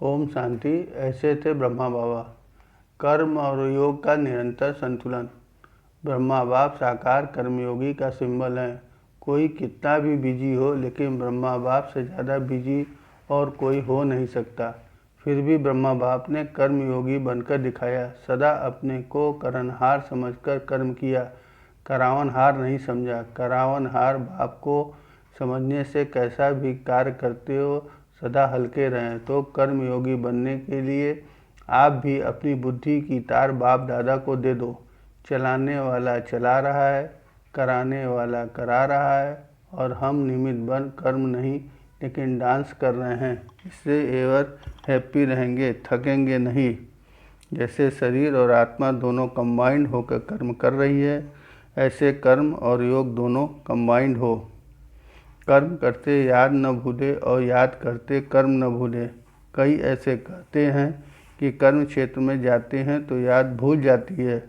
ओम शांति। ऐसे थे ब्रह्मा बाबा। कर्म और योग का निरंतर संतुलन। ब्रह्मा बाप साकार कर्मयोगी का सिंबल हैं। कोई कितना भी बिजी हो, लेकिन ब्रह्मा बाप से ज़्यादा बिजी और कोई हो नहीं सकता। फिर भी ब्रह्मा बाप ने कर्मयोगी बनकर दिखाया। सदा अपने को करनहार समझकर कर्म किया, करावनहार नहीं समझा। करावनहार बाप को समझने से कैसा भी कार्य करते हो सदा हल्के रहें। तो कर्मयोगी बनने के लिए आप भी अपनी बुद्धि की तार बाप दादा को दे दो। चलाने वाला चला रहा है, कराने वाला करा रहा है, और हम निमित्त बन कर्म नहीं लेकिन डांस कर रहे हैं। इससे एवर हैप्पी रहेंगे, थकेंगे नहीं। जैसे शरीर और आत्मा दोनों कंबाइंड होकर कर्म कर रही है, ऐसे कर्म और योग दोनों कंबाइंड हो। कर्म करते याद न भूले और याद करते कर्म न भूले। कई ऐसे कहते हैं कि कर्म क्षेत्र में जाते हैं तो याद भूल जाती है।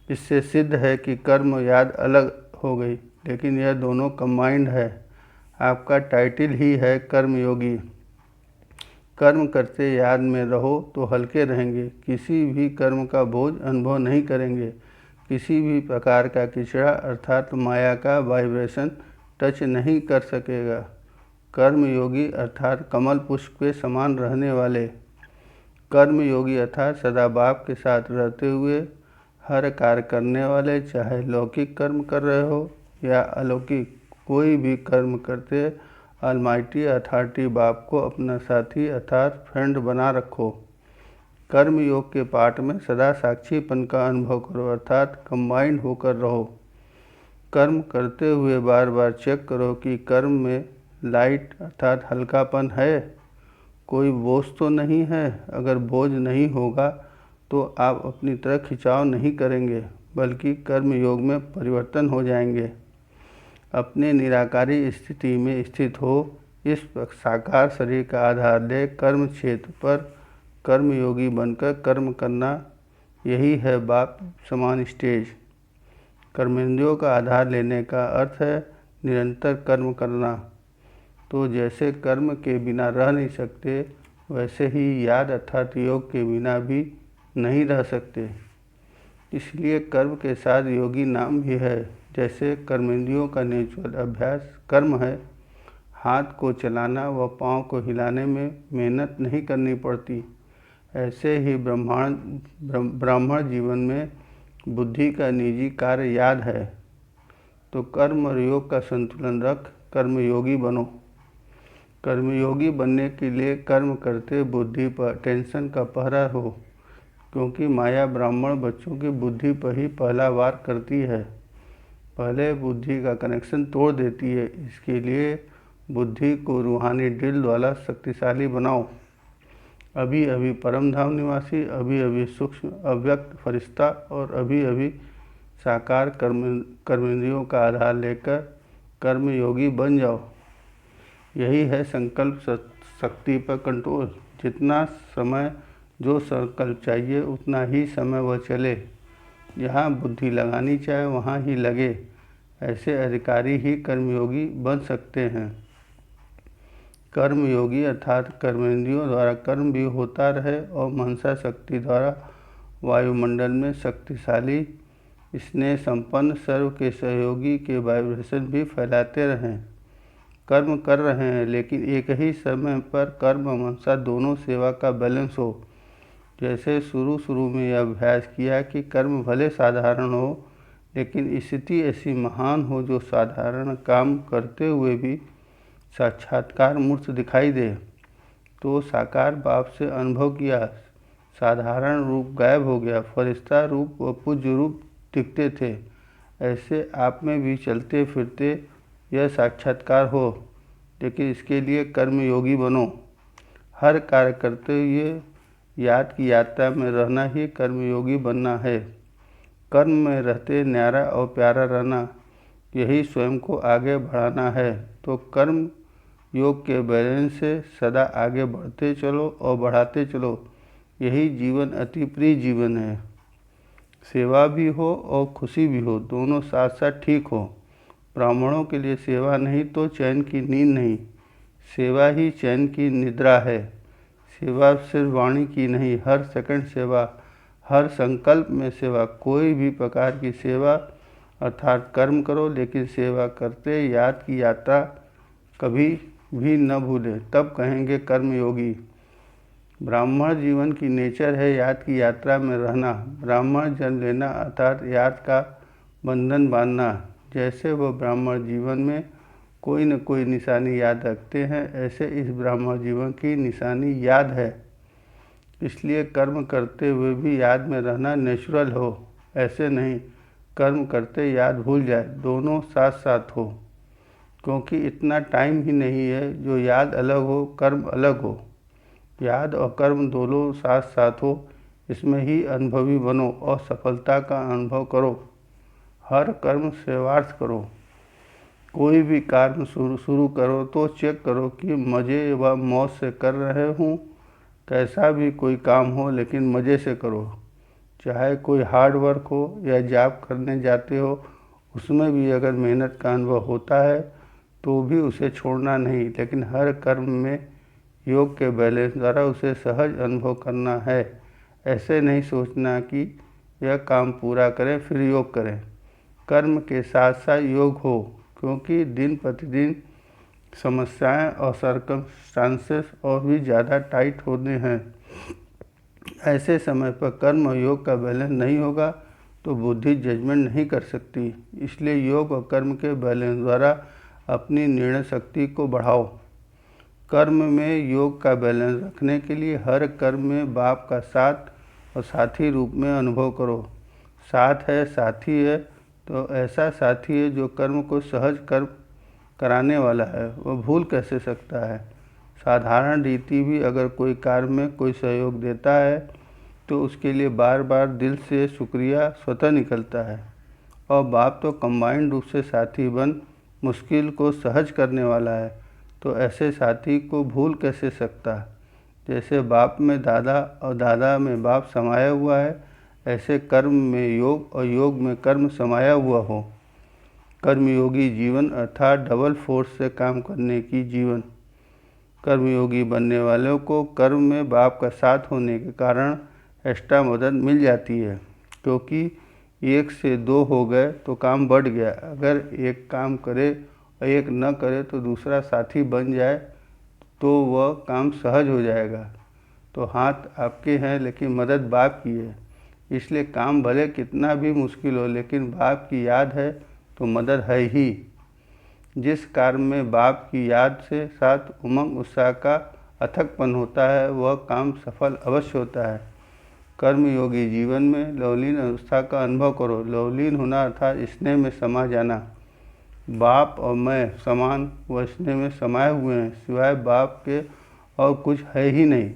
इससे सिद्ध है कि कर्म याद अलग हो गई, लेकिन यह दोनों कंबाइंड है। आपका टाइटल ही है कर्मयोगी। कर्म करते याद में रहो तो हल्के रहेंगे। किसी भी कर्म का बोझ अनुभव नहीं करेंगे। किसी भी प्रकार का किचड़ा अर्थात माया का वाइब्रेशन टच नहीं कर सकेगा। कर्मयोगी अर्थात कमल पुष्प के समान रहने वाले। कर्मयोगी अर्थात सदा बाप के साथ रहते हुए हर कार्य करने वाले, चाहे लौकिक कर्म कर रहे हो या अलौकिक। कोई भी कर्म करते ऑलमाइटी अथॉरिटी बाप को अपना साथी अर्थात फ्रेंड बना रखो। कर्म योग के पाठ में सदा साक्षीपन का अनुभव करो अर्थात कंबाइंड होकर रहो। कर्म करते हुए बार बार चेक करो कि कर्म में लाइट अर्थात हल्कापन है, कोई बोझ तो नहीं है। अगर बोझ नहीं होगा तो आप अपनी तरफ खिंचाव नहीं करेंगे, बल्कि कर्म योग में परिवर्तन हो जाएंगे। अपने निराकारी स्थिति में स्थित हो। इस साकार शरीर का आधार ले कर्म क्षेत्र पर कर्मयोगी बनकर कर्म करना, यही है बाप समान स्टेज। कर्मेंद्रियों का आधार लेने का अर्थ है निरंतर कर्म करना। तो जैसे कर्म के बिना रह नहीं सकते, वैसे ही याद अर्थात योग के बिना भी नहीं रह सकते। इसलिए कर्म के साथ योगी नाम भी है। जैसे कर्मेंद्रियों का नेचुरल अभ्यास कर्म है, हाथ को चलाना व पाँव को हिलाने में मेहनत नहीं करनी पड़ती, ऐसे ही ब्राह्मण जीवन में बुद्धि का निजी कार्य याद है। तो कर्म और योग का संतुलन रख कर्मयोगी बनो। कर्मयोगी बनने के लिए कर्म करते बुद्धि पर टेंशन का पहरा हो, क्योंकि माया ब्राह्मण बच्चों की बुद्धि पर ही पहला वार करती है। पहले बुद्धि का कनेक्शन तोड़ देती है। इसके लिए बुद्धि को रूहानी ड्रिल वाला शक्तिशाली बनाओ। अभी अभी परम धाम निवासी, अभी अभी सूक्ष्म अव्यक्त फरिश्ता और अभी अभी साकार कर्मेंद्रियों का आधार लेकर कर्मयोगी बन जाओ। यही है संकल्प शक्ति पर कंट्रोल। जितना समय जो संकल्प चाहिए उतना ही समय वह चले। जहाँ बुद्धि लगानी चाहे वहाँ ही लगे। ऐसे अधिकारी ही कर्मयोगी बन सकते हैं। कर्मयोगी अर्थात कर्मेंद्रियों द्वारा कर्म भी होता रहे और मनसा शक्ति द्वारा वायुमंडल में शक्तिशाली स्नेह संपन्न सर्व के सहयोगी के वाइब्रेशन भी फैलाते रहें। कर्म कर रहे हैं, लेकिन एक ही समय पर कर्म और मनसा दोनों सेवा का बैलेंस हो। जैसे शुरू में यह अभ्यास किया कि कर्म भले साधारण हो, लेकिन स्थिति ऐसी महान हो जो साधारण काम करते हुए भी साक्षात्कार मूर्त दिखाई दे। तो साकार बाप से अनुभव किया, साधारण रूप गायब हो गया, फरिश्ता रूप व पूज्य रूप दिखते थे। ऐसे आप में भी चलते फिरते यह साक्षात्कार हो, लेकिन इसके लिए कर्मयोगी बनो। हर कार्य करते हुए याद की यात्रा में रहना ही कर्मयोगी बनना है। कर्म में रहते न्यारा और प्यारा रहना, यही स्वयं को आगे बढ़ाना है। तो कर्म योग के बैलेंस से सदा आगे बढ़ते चलो और बढ़ाते चलो। यही जीवन अति प्रिय जीवन है। सेवा भी हो और खुशी भी हो, दोनों साथ साथ ठीक हो। ब्राह्मणों के लिए सेवा नहीं तो चैन की नींद नहीं, सेवा ही चैन की निद्रा है। सेवा सिर्फ वाणी की नहीं, हर सेकंड सेवा, हर संकल्प में सेवा। कोई भी प्रकार की सेवा अर्थात कर्म करो, लेकिन सेवा करते याद की यात्रा कभी भी न भूलें, तब कहेंगे कर्मयोगी। ब्राह्मण जीवन की नेचर है याद की यात्रा में रहना। ब्राह्मण जन्म लेना अर्थात याद का बंधन बांधना। जैसे वह ब्राह्मण जीवन में कोई न कोई निशानी याद रखते हैं, ऐसे इस ब्राह्मण जीवन की निशानी याद है। इसलिए कर्म करते हुए भी याद में रहना नेचुरल हो, ऐसे नहीं कर्म करते याद भूल जाए, दोनों साथ साथ हो। क्योंकि इतना टाइम ही नहीं है जो याद अलग हो कर्म अलग हो। याद और कर्म दोनों साथ साथ हो, इसमें ही अनुभवी बनो और सफलता का अनुभव करो। हर कर्म सेवार्थ करो। कोई भी कार्य शुरू करो तो चेक करो कि मज़े व मौज से कर रहे हूँ। कैसा भी कोई काम हो, लेकिन मज़े से करो। चाहे कोई हार्ड वर्क हो या जॉब करने जाते हो, उसमें भी अगर मेहनत का अनुभव होता है तो भी उसे छोड़ना नहीं, लेकिन हर कर्म में योग के बैलेंस द्वारा उसे सहज अनुभव करना है। ऐसे नहीं सोचना कि यह काम पूरा करें फिर योग करें। कर्म के साथ साथ योग हो, क्योंकि दिन प्रतिदिन समस्याएं और सर्कमस्टांसेस और भी ज़्यादा टाइट होते हैं। ऐसे समय पर कर्म और योग का बैलेंस नहीं होगा तो बुद्धि जजमेंट नहीं कर सकती। इसलिए योग और कर्म के बैलेंस द्वारा अपनी निर्णय शक्ति को बढ़ाओ। कर्म में योग का बैलेंस रखने के लिए हर कर्म में बाप का साथ और साथी रूप में अनुभव करो। साथ है साथी है तो ऐसा साथी है जो कर्म को सहज कर्म कराने वाला है, वह भूल कैसे सकता है। साधारण रीति भी अगर कोई कार्य में कोई सहयोग देता है तो उसके लिए बार बार दिल से शुक्रिया स्वतः निकलता है। और बाप तो कंबाइंड रूप से साथी बन मुश्किल को सहज करने वाला है, तो ऐसे साथी को भूल कैसे सकता। जैसे बाप में दादा और दादा में बाप समाया हुआ है, ऐसे कर्म में योग और योग में कर्म समाया हुआ हो। कर्मयोगी जीवन अर्थात डबल फोर्स से काम करने की जीवन। कर्मयोगी बनने वालों को कर्म में बाप का साथ होने के कारण एक्स्ट्रा मदद मिल जाती है, क्योंकि एक से दो हो गए तो काम बढ़ गया। अगर एक काम करे और एक न करे तो दूसरा साथी बन जाए तो वह काम सहज हो जाएगा। तो हाथ आपके हैं लेकिन मदद बाप की है। इसलिए काम भले कितना भी मुश्किल हो, लेकिन बाप की याद है तो मदद है ही। जिस कार्य में बाप की याद से साथ उमंग उत्साह का अथकपन होता है, वह काम सफल अवश्य होता है। कर्मयोगी जीवन में लवलीन अवस्था का अनुभव करो। लवलीन होना अर्थात स्नेह में समा जाना। बाप और मैं समान व स्नेह में समाये हुए हैं, सिवाय बाप के और कुछ है ही नहीं।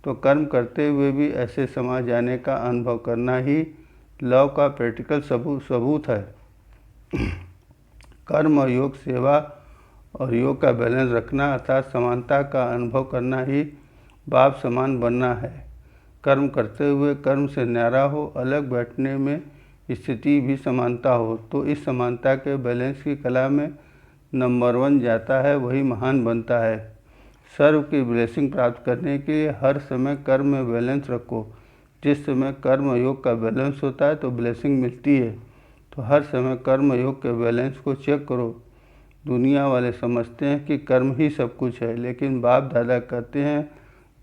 तो कर्म करते हुए भी ऐसे समा जाने का अनुभव करना ही लव का प्रैक्टिकल सबूत है। कर्म और योग सेवा और योग का बैलेंस रखना अर्थात समानता का अनुभव करना ही बाप समान बनना है। कर्म करते हुए कर्म से न्यारा हो, अलग बैठने में स्थिति भी समानता हो, तो इस समानता के बैलेंस की कला में नंबर 1 जाता है, वही महान बनता है। सर्व की ब्लेसिंग प्राप्त करने के लिए हर समय कर्म में बैलेंस रखो। जिस समय कर्म और योग का बैलेंस होता है तो ब्लेसिंग मिलती है, तो हर समय कर्म योग के बैलेंस को चेक करो। दुनिया वाले समझते हैं कि कर्म ही सब कुछ है, लेकिन बाप दादा कहते हैं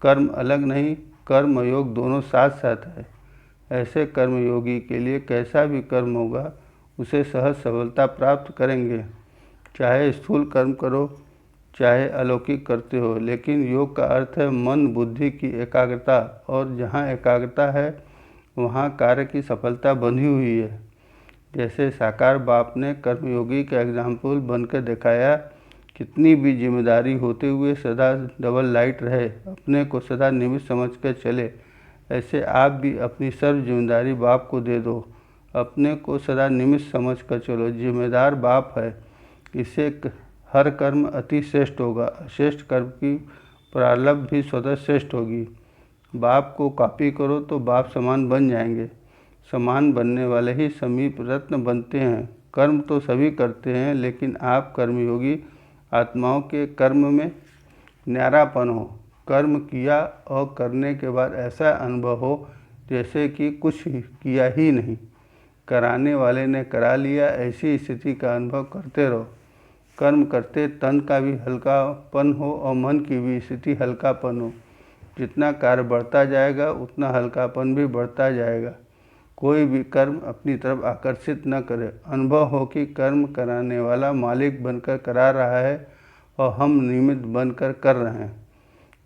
कर्म अलग नहीं, कर्म और योग दोनों साथ साथ है। ऐसे कर्मयोगी के लिए कैसा भी कर्म होगा उसे सहज सफलता प्राप्त करेंगे। चाहे स्थूल कर्म करो चाहे अलौकिक करते हो, लेकिन योग का अर्थ है मन बुद्धि की एकाग्रता, और जहाँ एकाग्रता है वहाँ कार्य की सफलता बंधी हुई है। जैसे साकार बाप ने कर्मयोगी का एग्जाम्पल बनकर दिखाया, कितनी भी जिम्मेदारी होते हुए सदा डबल लाइट रहे, अपने को सदा निमित्त समझ कर चले। ऐसे आप भी अपनी सर्व जिम्मेदारी बाप को दे दो, अपने को सदा निमित्त समझ कर चलो। जिम्मेदार बाप है, इससे हर कर्म अति श्रेष्ठ होगा। श्रेष्ठ कर्म की प्रारब्ध भी स्वतः श्रेष्ठ होगी। बाप को कॉपी करो तो बाप समान बन जाएंगे। समान बनने वाले ही समीप रत्न बनते हैं। कर्म तो सभी करते हैं, लेकिन आप कर्मयोगी आत्माओं के कर्म में न्यारापन हो। कर्म किया और करने के बाद ऐसा अनुभव हो जैसे कि कुछ किया ही नहीं, कराने वाले ने करा लिया, ऐसी स्थिति का अनुभव करते रहो। कर्म करते तन का भी हल्कापन हो और मन की भी स्थिति हल्कापन हो। जितना कार्य बढ़ता जाएगा उतना हल्कापन भी बढ़ता जाएगा। कोई भी कर्म अपनी तरफ आकर्षित न करे। अनुभव हो कि कर्म कराने वाला मालिक बनकर करा रहा है और हम निमित्त बनकर कर रहे हैं।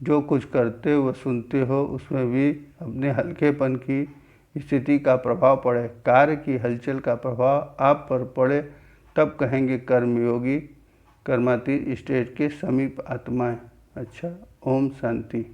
जो कुछ करते व सुनते हो उसमें भी अपने हल्केपन की स्थिति का प्रभाव पड़े, कार्य की हलचल का प्रभाव आप पर पड़े, तब कहेंगे कर्मयोगी, कर्मातीत स्टेज के समीप आत्माएं। अच्छा, ओम शांति।